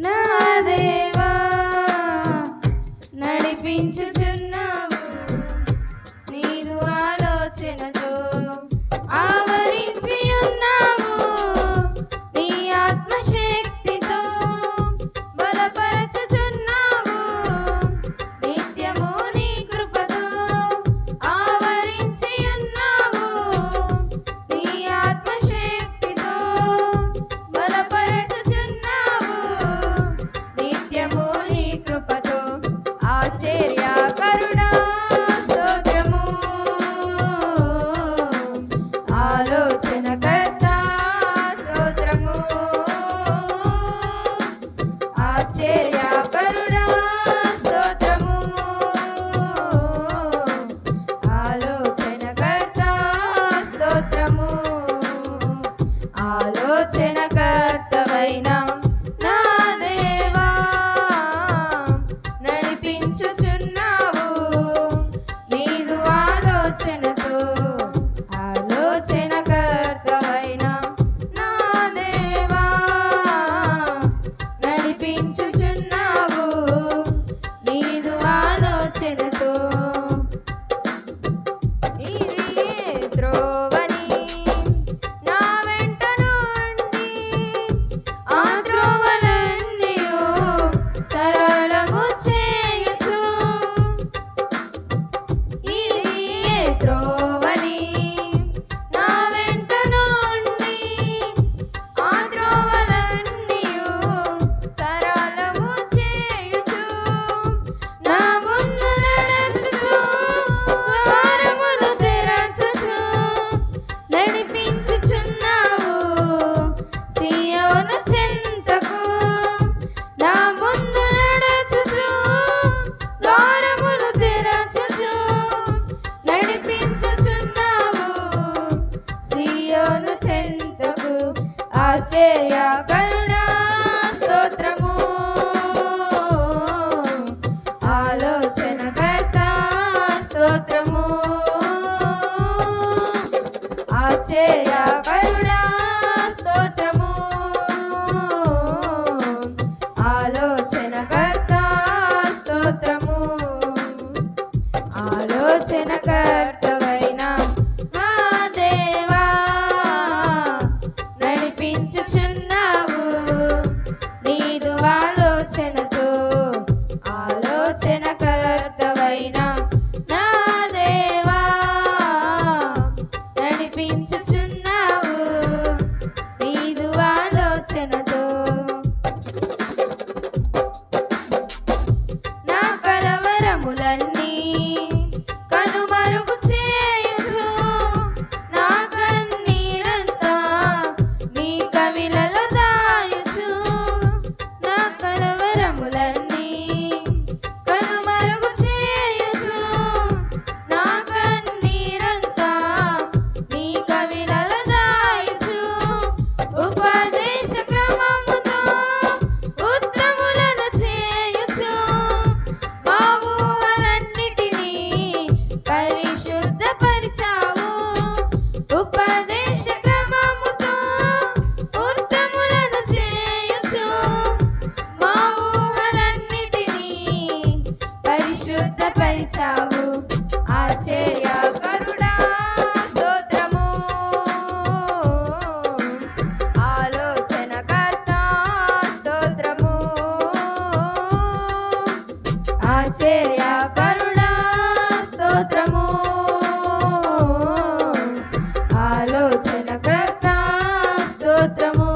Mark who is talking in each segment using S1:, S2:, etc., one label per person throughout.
S1: నా దేవా నడిపించుచున్నావు, నీదు ఆలోచనతో ఆవరించి ఉన్నావు, నీ ఆత్మశక్తితో బలపరచుచున్నావు, నిత్యము నీ కృపతో ఆవరించి ఉన్నావు, నీ ఆత్మశక్తితో బలపరచుచున్నావు, నిత్యము నీ కృపతో ఆశ్చర్యకరుడా స్తోత్రము, ఆలోచనకర్త స్తోత్రము, ఆశ్చర్యకరుడా స్తోత్రము, ఆలోచనకర్త స్తోత్రము, ఆలోచనకర్తవైన నా దేవా నడిపించుచున్నావు, నీదు ఆలోచనతో ఆలోచనకర్తవైన నా దేవా నడిపించుచున్నావు, నీదు ఆలోచనతో ఇది త్రోవని నా వెంట నుండి ఆ త్రోవలన్నీయు సరళము చేయుచు, ఇది త్రోవని నా వెంట నుండి ఆ త్రోవలన్నీయు సరళము చేయుచు, నా ముందు నడచుచు ద్వారములు తెరచుచు నడిపించుచున్నావు, సియోను చెంతకు నా ముందు నడచుచు ద్వారములు తెరచుచు నడిపించుచున్నావు, సియోను చెంతకు ఆశ్చర్యకరుడా స్తోత్రము, ఆలోచనకర్త స్తోత్రము, ఆశ్చర్యకరుడా స్తోత్రము, ఆలోచనకర్త స్తోత్రము, ఆలోచనకర్తవైన మా దేవా నడిపించుచున్నావు, నీదు ఆలోచనతో ఆలోచనకర్తవైన నా దేవా నడిపించుచున్నావు, నీదు ఆలోచనతో నా కలవరములన్నీ కనుమరుగు చేయుచు, నా కన్నీరంతా నీ కవిలలో దాయుచు, నా కలవరములన్నీ కనుమరుగు చేయుచు, నా కన్నీరంతా నీ కవిలలో దాయుచు, ఉపదేశ క్రమముతో ఉత్తములను చేయుచు, మా ఊహలన్నిటినీ పరిశుద్ధపరిచావు, ఉపదేశ క్రమముతో ఉత్తములను చేయుచు, మా ఊహలన్నిటినీ పరిశుద్ధపరిచావు, ఆశ్చర్యకరుడా స్తోత్రము, ఆలోచనకర్త స్తోత్రము, ఆశ్చర్యకరుడా స్తోత్రము, ఆలోచనకర్త స్తోత్రము,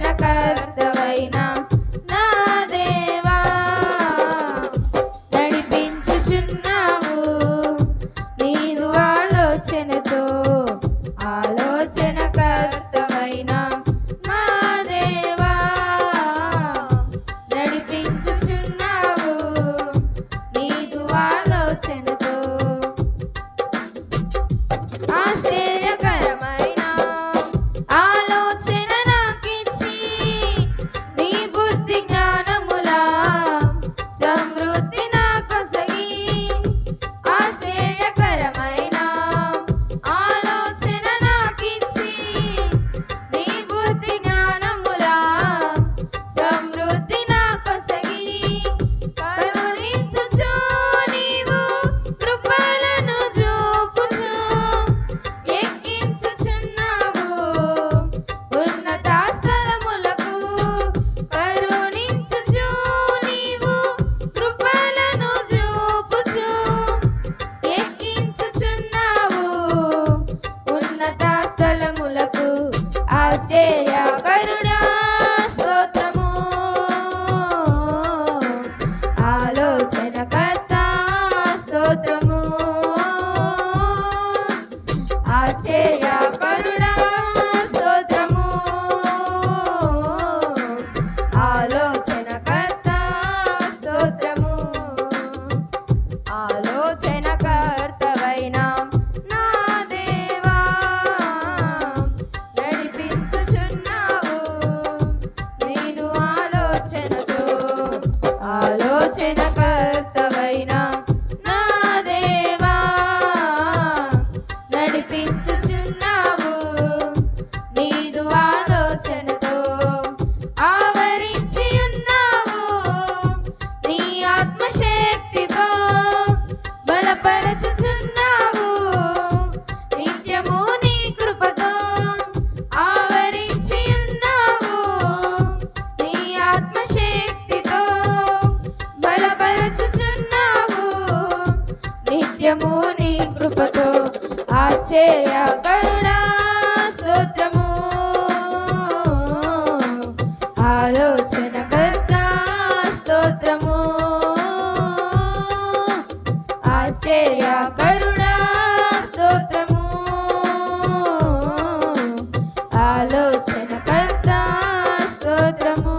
S1: ఆలోచనకర్తవైన నా దేవా నడిపించుచున్నావు, నీదు ఆలోచనతో ఆలోచనకర్తవైన మా దేవా నడిపించుచున్నావు, నీదు ఆలోచనతో ఆశ్చర్యకరమైన ఆలోచన నాకిచ్చి ఆశ్చర్యకరుడా స్తోత్రము, ఆలోచనకర్త స్తోత్రము, ఆశ్చర్యకరుడా స్తోత్రము, ఆలోచనకర్త స్తోత్రము, ఆలోచనకర్తవైన నా దేవా నడిపించుచున్నావు నీదు ఆలోచనతో, ఆలోచనకర్తవైన నా దేవా నడిపించుచున్నావు నీదు ఆలోచనతో, ఆవరించి ఉన్నావు నీ ఆత్మశక్తితో, బలపరచుచున్నావు నిత్యము నీ కృపతో, ఆవరించి ఉన్నావు నీ ఆత్మశక్తితో, బలపరచుచున్నావు నిత్యము నీ కృపతో, ఆశ్చర్యకరుడా స్తోత్రము, ఆలోచనకర్త స్తోత్రము, ఆశ్చర్యకరుడా స్తోత్రము, ఆలోచనకర్త స్తోత్రము.